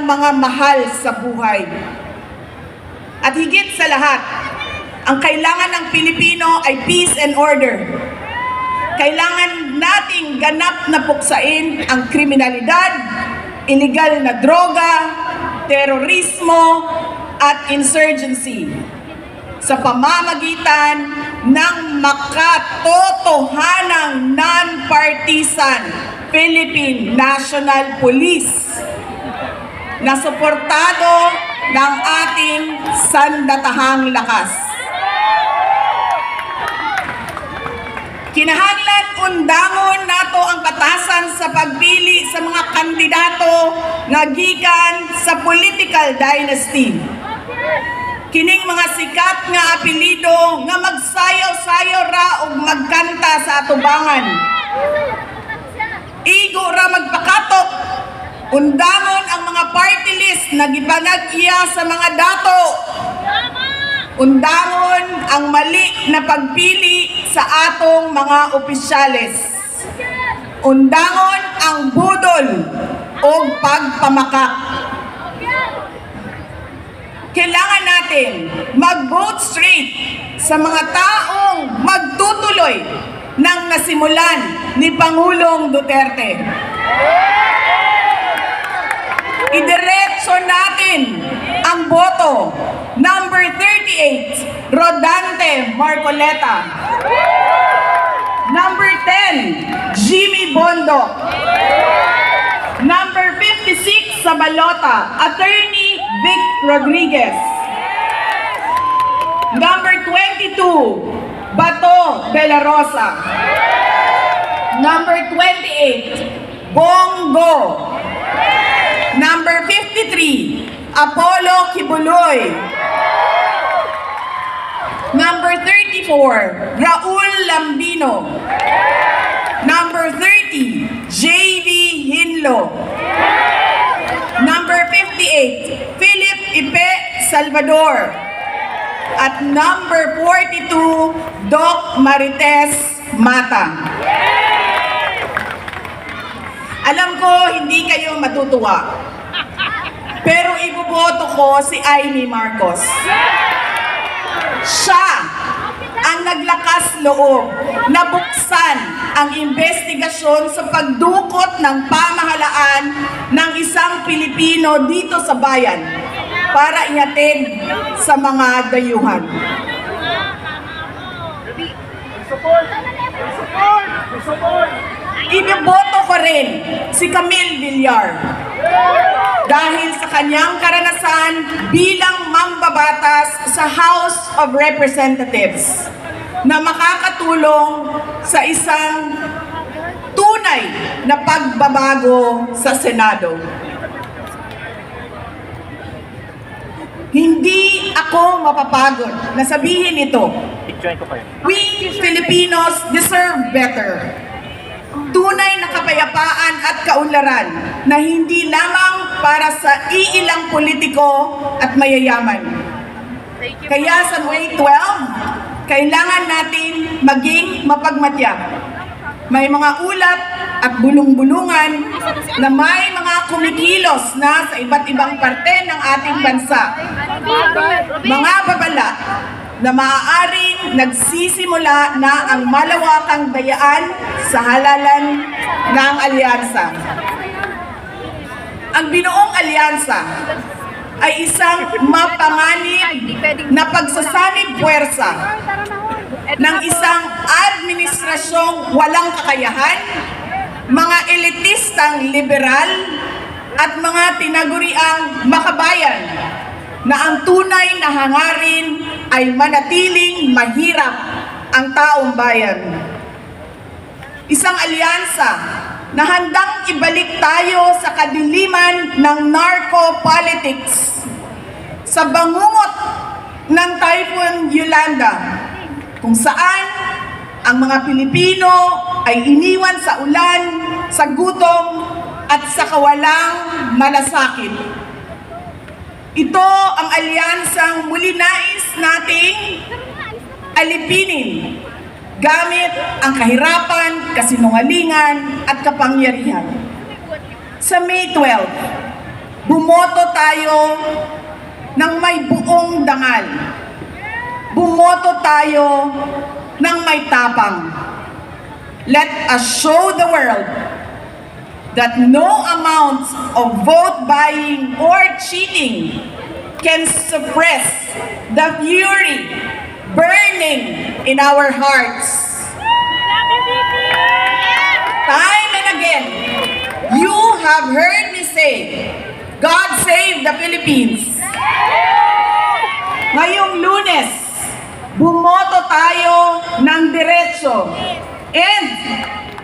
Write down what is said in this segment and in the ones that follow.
mga mahal sa buhay. At higit sa lahat, ang kailangan ng Pilipino ay peace and order. Kailangan nating ganap na puksain ang kriminalidad, illegal na droga, terorismo, at insurgency sa pamamagitan ng makatotohanang non-partisan Philippine National Police na suportado ng ating sandatahang lakas. Kinahanglan undangon nato ang batasan sa pagpili sa mga kandidato nga gikan sa political dynasty. Kining mga sikat nga apelido nga magsayaw-sayaw ra ug magkanta sa atubangan. Igo ra magpakatok. Undangon ang mga party list na gipanag-iya sa mga dato. Undangon ang mali na pagpili sa atong mga opisyales. Undangon ang budol o pagpamakak. Kailangan natin mag-vote straight sa mga taong magtutuloy ng nasimulan ni Pangulong Duterte. Idiretso natin ang boto. Number 38, Rodante Marcoleta. Number 10, Jimmy Bondo. Number 56 sa balota, Attorney Vic Rodriguez. Number 22, Bato de la Rosa. Number 28, Bongo. Number 53, Apollo Kibuloy. Number 34, Raul Lambino. Number 30, JV Hinlo. Number 58, Philip Ipe Salvador. At number 42, Doc Marites Mata. Alam ko, hindi kayo matutuwa. Pero iboboto ko si Amy Marcos. Siya ang naglakas loob na buksan ang investigasyon sa pagdukot ng pamahalaan ng isang Pilipino dito sa bayan para ihatid sa mga dayuhan. Iboboto ko rin si Camille Villar dahil sa kanyang karanasan bilang mambabatas sa House of Representatives na makakatulong sa isang tunay na pagbabago sa Senado. Hindi ako mapapagod na sabihin ito. We Filipinos deserve better. Tunay na kapayapaan at kaunlaran na hindi lamang para sa iilang politiko at mayayaman. Kaya sa May 12, kailangan natin maging mapagmatya. May mga ulat at bulong-bulungan na may mga kumikilos na sa iba't ibang parte ng ating bansa. Mga babala na maaaring nagsisimula na ang malawakang dayaan sa halalan ng alyansa. Ang binuong alyansa ay isang mapanganib na pagsasanib puwersa ng isang administrasyong walang kakayahan, mga elitistang liberal at mga tinaguriang makabayan na ang tunay na hangarin ay manatiling mahirap ang taong bayan. Isang alyansa na handang ibalik tayo sa kadiliman ng narco-politics, sa bangungot ng Typhoon Yolanda, kung saan ang mga Pilipino ay iniwan sa ulan, sa gutom at sa kawalang malasakit. Ito ang alyansang muli nais nating alipinin gamit ang kahirapan, kasinungalingan at kapangyarihan. Sa May 12, bumoto tayo ng may buong dangal. Bumoto tayo ng may tapang. Let us show the world that no amount of vote buying or cheating can suppress the fury burning in our hearts. Time and again, you have heard me say, God save the Philippines. Ngayong Lunes, bumoto tayo ng diretso. And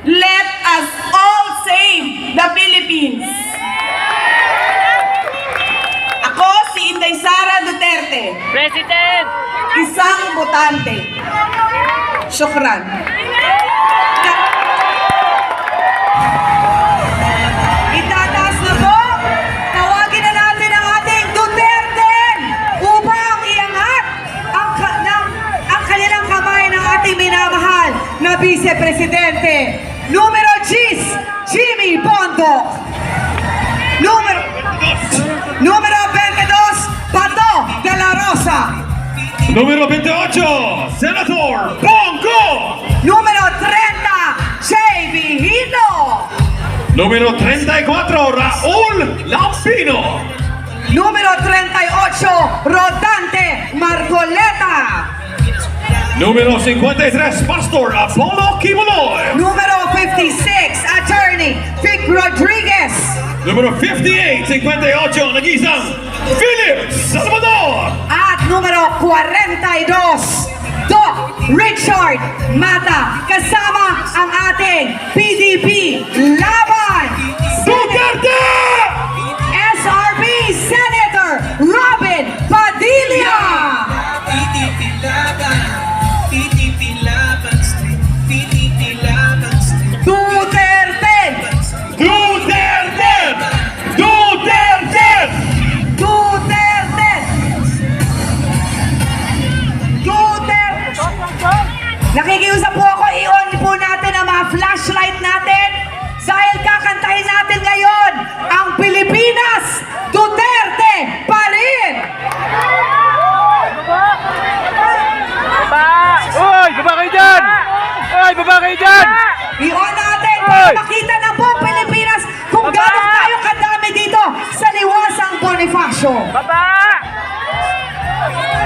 let us all save the Philippines. Ako si Inday Sara Duterte, President! isang botante. Syukran. Itataas na po, tawagin na natin ang ating Duterte upang iangat ang kanilang kamay ng ating minamahal na Vice Presidente. Numero 10, Jimmy Bondoc. Numero 22, Bato de la Rosa. Número 28, Senator Bongo. Número 30, J.B. Hino. Número 34, Raúl Lampino. Número 38, Rodante Marcoleta. Número 53, Pastor Apollo Kibuloy. Número 56, Attorney Vic Rodriguez. Número 58, 58, nag-isang Philip Salvador. At número 42, Doc Richard Mata. Kasama ang ating PDP Laban. Duterte! SRP Senator Robin Padilla. PDP Laban Street, PDP Laban Street. Duterte! Duterte! Duterte! Duterte! Duterte! Nakikiusap po ako, i-on po natin ang mga flashlight natin dahil kakantahin natin ngayon ang Pilipinas Duterte pa rin! Uy! Baba kayo dyan! Uy! Baba kayo dyan! I-on natin para makita na po Pilipinas kung gano'n tayo kadami dito sa Liwasang Bonifacio. Baba!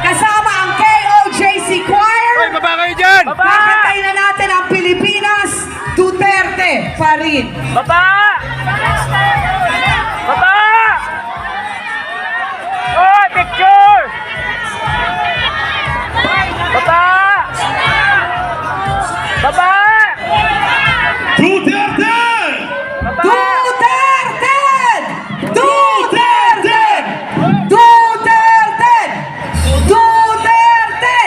Kasama ang KOJC Choir. Uy! Baba kayo dyan! Kakantahin na natin ang Pilipinas Duterte pa rin. Baba! Baba! Uy! Picture! Baba! Baba! Duterte! Duterte! Duterte! Duterte! Duterte!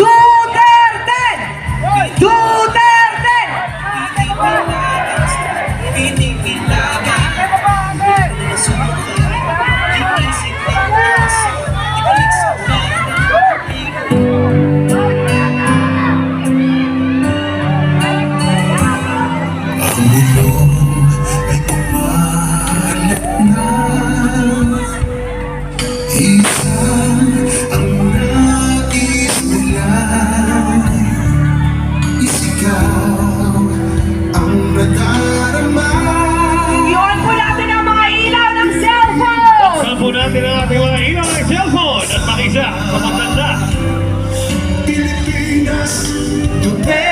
Duterte! Duterte! PDP Laban. Inisip batas, ibalik sa I-on po natin ang mga ilaw ng cellphone! Saan po natin ang ating mga ilaw ng cellphone at makisa, kapaganda. Pilipinas, Duterte.